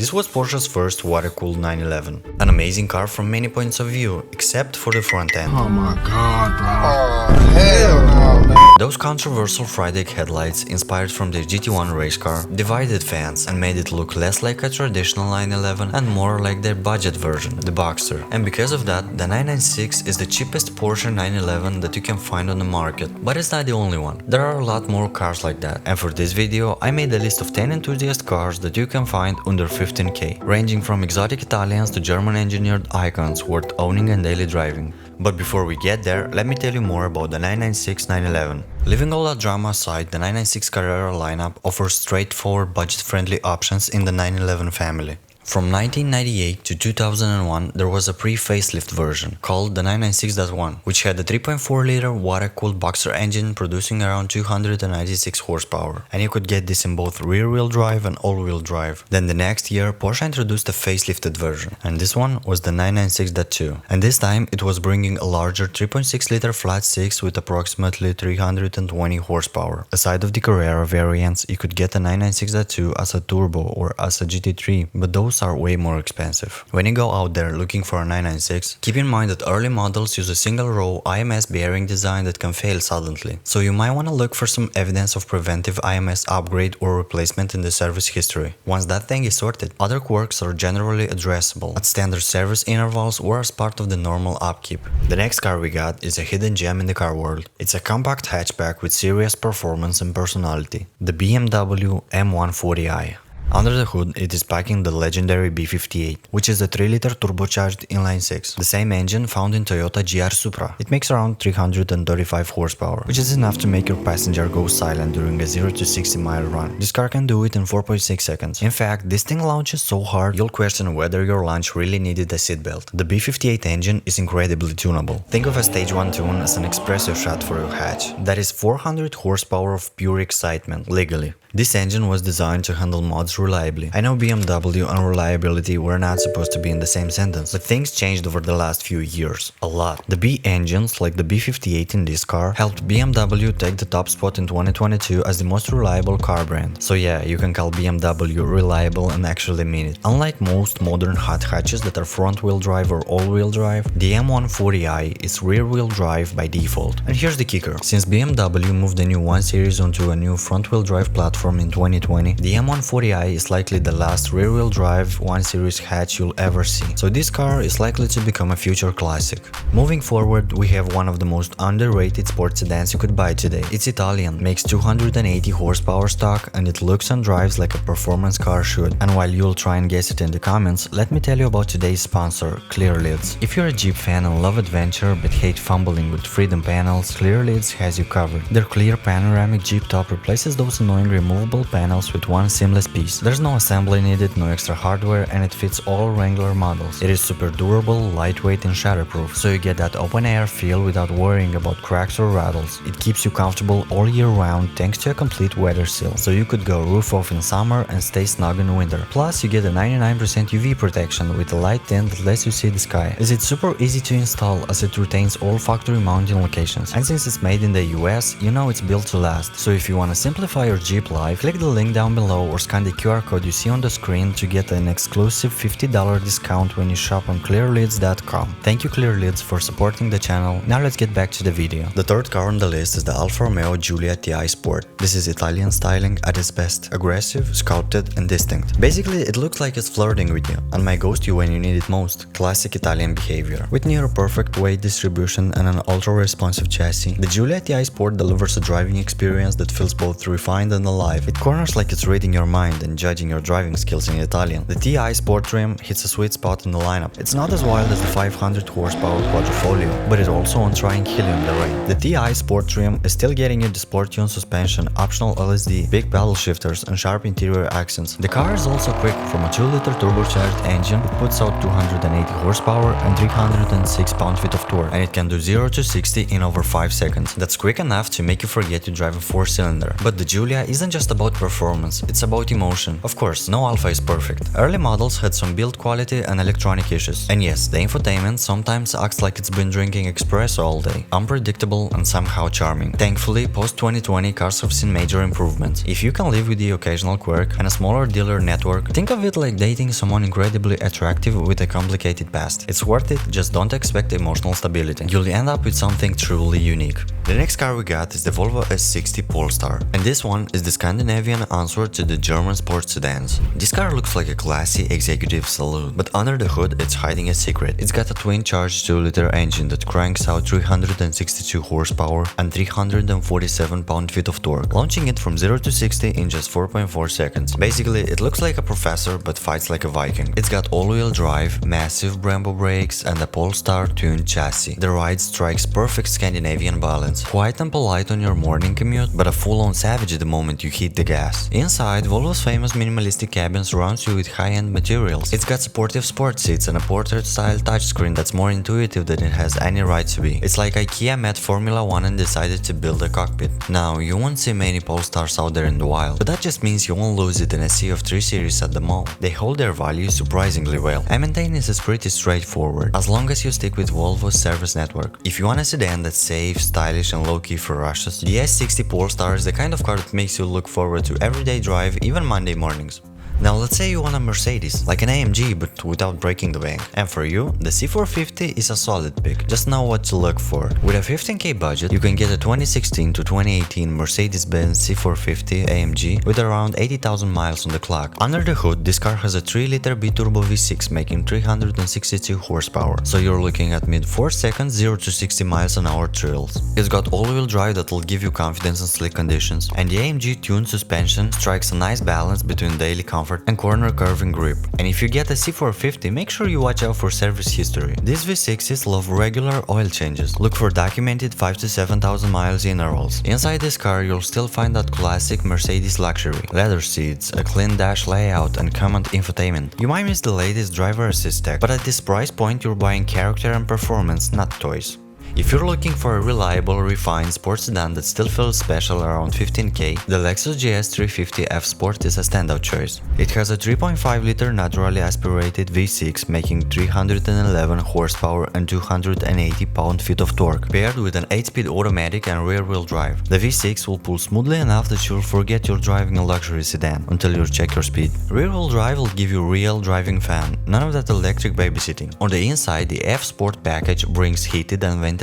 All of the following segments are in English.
This was Porsche's first water-cooled 911. An amazing car from many points of view, except for the front end. Oh my god, bro. Oh, hell no, man. Those controversial Friday headlights, inspired from the GT1 race car, divided fans and made it look less like a traditional 911 and more like their budget version, the Boxster. And because of that, the 996 is the cheapest Porsche 911 that you can find on the market. But it's not the only one. There are a lot more cars like that. And for this video, I made a list of 10 enthusiast cars that you can find under 15k, ranging from exotic Italians to German engineered icons worth owning and daily driving. But before we get there, let me tell you more about the 996 911. Leaving all that drama aside, the 996 Carrera lineup offers straightforward budget-friendly options in the 911 family. From 1998 to 2001, there was a pre-facelift version called the 996.1, which had a 3.4-liter water-cooled Boxster engine producing around 296 horsepower, and you could get this in both rear-wheel drive and all-wheel drive. Then the next year, Porsche introduced a facelifted version, and this one was the 996.2, and this time it was bringing a larger 3.6-liter flat 6 with approximately 320 horsepower. Aside of the Carrera variants, you could get a 996.2 as a turbo or as a GT3, but those are way more expensive. When you go out there looking for a 996, keep in mind that early models use a single row IMS bearing design that can fail suddenly, so you might want to look for some evidence of preventive IMS upgrade or replacement in the service history. Once that thing is sorted, other quirks are generally addressable at standard service intervals or as part of the normal upkeep. The next car we got is a hidden gem in the car world. It's a compact hatchback with serious performance and personality, the BMW M140i. Under the hood, it is packing the legendary B58, which is a 3-liter turbocharged inline-6, the same engine found in Toyota GR Supra. It makes around 335 horsepower, which is enough to make your passenger go silent during a 0 to 60 mile run. This car can do it in 4.6 seconds. In fact, this thing launches so hard, you'll question whether your lunch really needed a seatbelt. The B58 engine is incredibly tunable. Think of a stage 1 tune as an espresso shot for your hatch. That is 400 horsepower of pure excitement, legally. This engine was designed to handle mods reliably. I know BMW and reliability were not supposed to be in the same sentence, but things changed over the last few years. A lot. The B engines, like the B58 in this car, helped BMW take the top spot in 2022 as the most reliable car brand. So yeah, you can call BMW reliable and actually mean it. Unlike most modern hot hatches that are front-wheel drive or all-wheel drive, the M140i is rear-wheel drive by default. And here's the kicker. Since BMW moved the new 1 Series onto a new front-wheel drive platform in 2020, the M140i is likely the last rear-wheel drive 1 Series hatch you'll ever see, so this car is likely to become a future classic. Moving forward, we have one of the most underrated sports sedans you could buy today. It's Italian, makes 280 horsepower stock, and it looks and drives like a performance car should. And while you'll try and guess it in the comments, let me tell you about today's sponsor, ClearLidz. If you're a Jeep fan and love adventure but hate fumbling with freedom panels, ClearLidz has you covered. Their clear panoramic Jeep top replaces those annoying removable panels with one seamless piece. There's no assembly needed, no extra hardware, and it fits all Wrangler models. It is super durable, lightweight, and shatterproof, so you get that open-air feel without worrying about cracks or rattles. It keeps you comfortable all year round thanks to a complete weather seal, so you could go roof off in summer and stay snug in winter. Plus, you get a 99% UV protection with a light tint that lets you see the sky. It's super easy to install as it retains all factory mounting locations, and since it's made in the US, you know it's built to last. So if you want to simplify your Jeep life, click the link down below or scan the QR code you see on the screen to get an exclusive $50 discount when you shop on ClearLidz.com. Thank you ClearLidz for supporting the channel. Now let's get back to the video. The third car on the list is the Alfa Romeo Giulia TI Sport. This is Italian styling at its best. Aggressive, sculpted, and distinct. Basically, it looks like it's flirting with you and might ghost you when you need it most. Classic Italian behavior. With near perfect weight distribution and an ultra-responsive chassis, the Giulia TI Sport delivers a driving experience that feels both refined and alive. It corners like it's reading your mind and judging your driving skills in Italian. The TI Sport trim hits a sweet spot in the lineup. It's not as wild as the 500 horsepower Quadrifoglio, but it also won't try and kill you in the rain. The TI Sport trim is still getting you the sport tune suspension, optional LSD, big paddle shifters, and sharp interior accents. The car is also quick. From a 2-liter turbocharged engine, it puts out 280 horsepower and 306 pound-feet of torque, and it can do 0 to 60 in over 5 seconds. That's quick enough to make you forget to drive a 4-cylinder. But the Giulia isn't just just about performance, it's about emotion. Of course, no Alfa is perfect. Early models had some build quality and electronic issues. And yes, the infotainment sometimes acts like it's been drinking espresso all day, unpredictable and somehow charming. Thankfully, post-2020 cars have seen major improvements. If you can live with the occasional quirk and a smaller dealer network, think of it like dating someone incredibly attractive with a complicated past. It's worth it, just don't expect emotional stability. You'll end up with something truly unique. The next car we got is the Volvo S60 Pstar, and this one is the Scandinavian answer to the German sports sedans. This car looks like a classy executive saloon, but under the hood it's hiding a secret. It's got a twin-charged 2-liter engine that cranks out 362 horsepower and 347 pound-feet of torque, launching it from 0 to 60 in just 4.4 seconds. Basically, it looks like a professor but fights like a Viking. It's got all-wheel drive, massive Brembo brakes and a Polestar tuned chassis. The ride strikes perfect Scandinavian balance. Quiet and polite on your morning commute, but a full-on savage the moment you hit the gas. Inside, Volvo's famous minimalistic cabin surrounds you with high-end materials. It's got supportive sport seats and a portrait-style touchscreen that's more intuitive than it has any right to be. It's like IKEA met Formula 1 and decided to build a cockpit. Now, you won't see many Polestars out there in the wild, but that just means you won't lose it in a sea of 3 Series at the mall. They hold their value surprisingly well. And maintenance is pretty straightforward, as long as you stick with Volvo's service network. If you want a sedan that's safe, stylish and low-key for rushes, the S60 Pstar is the kind of car that makes you look forward to everyday drive, even Monday mornings. Now let's say you want a Mercedes, like an AMG but without breaking the bank. And for you, the C450 is a solid pick, just know what to look for. With a 15k budget, you can get a 2016 to 2018 Mercedes-Benz C450 AMG with around 80,000 miles on the clock. Under the hood, this car has a 3-liter B-turbo V6 making 362 horsepower, so you're looking at mid 4 seconds 0 to 60 miles an hour thrills. It's got all-wheel drive that will give you confidence in slick conditions, and the AMG tuned suspension strikes a nice balance between daily comfort and corner curving grip. And if you get a C450, make sure you watch out for service history. These V6s love regular oil changes. Look for documented 5 to 7,000 miles intervals. Inside this car, you'll still find that classic Mercedes luxury: leather seats, a clean dash layout, and common infotainment. You might miss the latest driver assist tech, but at this price point, you're buying character and performance, not toys. If you're looking for a reliable, refined sports sedan that still feels special around 15k, the Lexus GS 350 F Sport is a standout choice. It has a 3.5-liter naturally aspirated V6 making 311 horsepower and 280 pound-feet of torque, paired with an 8-speed automatic and rear-wheel drive. The V6 will pull smoothly enough that you'll forget you're driving a luxury sedan until you check your speed. Rear-wheel drive will give you real driving fun, none of that electric babysitting. On the inside, the F Sport package brings heated and ventilated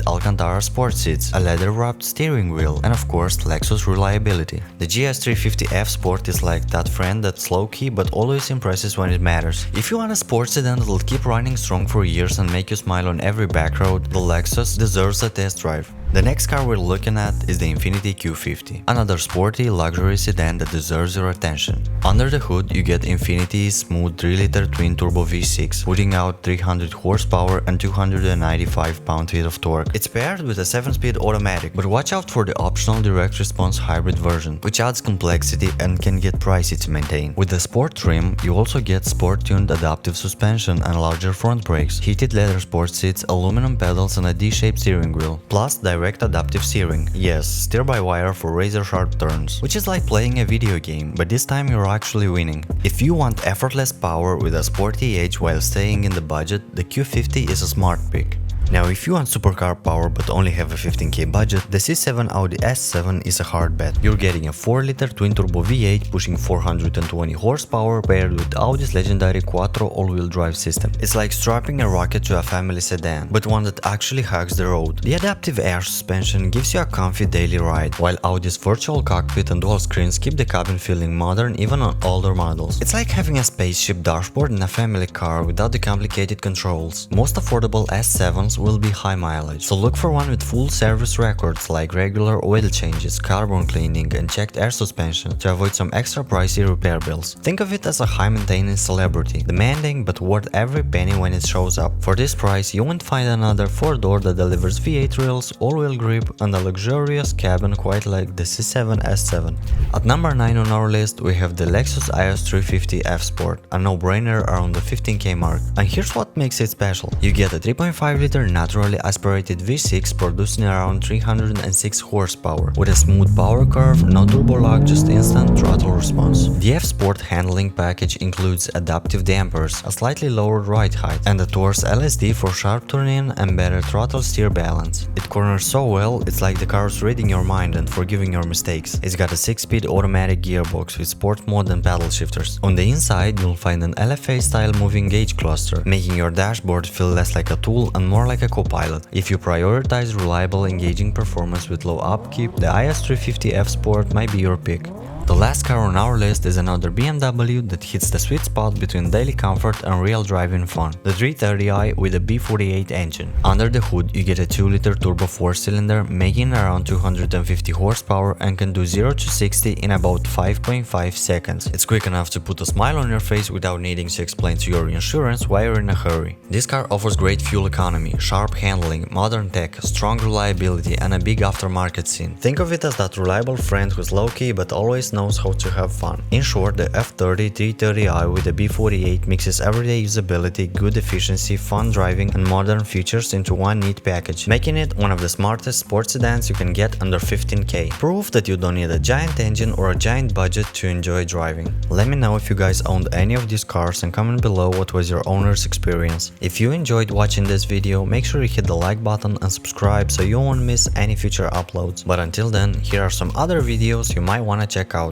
Alcantara sport seats, a leather-wrapped steering wheel, and of course Lexus reliability. The GS 350 F Sport is like that friend that's low-key but always impresses when it matters. If you want a sports sedan that will keep running strong for years and make you smile on every back road, the Lexus deserves a test drive. The next car we're looking at is the Infiniti Q50, another sporty luxury sedan that deserves your attention. Under the hood, you get Infiniti's smooth 3-liter twin-turbo V6, putting out 300 horsepower and 295 pound-feet of torque. It's paired with a 7-speed automatic, but watch out for the optional direct response hybrid version, which adds complexity and can get pricey to maintain. With the sport trim, you also get sport-tuned adaptive suspension and larger front brakes, heated leather sports seats, aluminum pedals and a D-shaped steering wheel, plus direct adaptive steering. Yes, steer-by-wire for razor-sharp turns, which is like playing a video game, but this time you're actually winning. If you want effortless power with a sporty edge while staying in the budget, the Q50 is a smart pick. Now, if you want supercar power but only have a 15k budget, the C7 Audi S7 is a hard bet. You're getting a 4-liter twin-turbo V8 pushing 420 horsepower paired with Audi's legendary Quattro all-wheel drive system. It's like strapping a rocket to a family sedan, but one that actually hugs the road. The adaptive air suspension gives you a comfy daily ride, while Audi's virtual cockpit and dual screens keep the cabin feeling modern even on older models. It's like having a spaceship dashboard in a family car without the complicated controls. Most affordable S7s will be high mileage, so look for one with full service records like regular oil changes, carbon cleaning and checked air suspension to avoid some extra pricey repair bills. Think of it as a high maintenance celebrity, demanding but worth every penny when it shows up. For this price, you won't find another 4-door that delivers V8 thrills, all-wheel grip and a luxurious cabin quite like the C7 S7. At number 9 on our list, we have the Lexus IS 350 F Sport, a no-brainer around the 15k mark. And here's what makes it special. You get a 3.5-liter another naturally aspirated V6 producing around 306 horsepower, with a smooth power curve, no turbo lock, just instant throttle response. The F-Sport handling package includes adaptive dampers, a slightly lower ride height, and a Torx LSD for sharp turn-in and better throttle steer balance. It corners so well, it's like the car's reading your mind and forgiving your mistakes. It's got a 6-speed automatic gearbox with sport mode and paddle shifters. On the inside, you'll find an LFA-style moving gauge cluster, making your dashboard feel less like a tool and more like a co-pilot. If you prioritize reliable, engaging performance with low upkeep, the IS350 F-Sport might be your pick. The last car on our list is another BMW that hits the sweet spot between daily comfort and real driving fun, the 330i with a B48 engine. Under the hood you get a 2-liter turbo 4-cylinder making around 250 horsepower and can do 0 to 60 in about 5.5 seconds. It's quick enough to put a smile on your face without needing to explain to your insurance why you're in a hurry. This car offers great fuel economy, sharp handling, modern tech, strong reliability and a big aftermarket scene. Think of it as that reliable friend who's low-key but always knows how to have fun. In short, the F30 330i with the B48 mixes everyday usability, good efficiency, fun driving and modern features into one neat package, making it one of the smartest sports sedans you can get under 15k. Proof that you don't need a giant engine or a giant budget to enjoy driving. Let me know if you guys owned any of these cars and comment below what was your owner's experience. If you enjoyed watching this video, make sure you hit the like button and subscribe so you won't miss any future uploads. But until then, here are some other videos you might want to check out.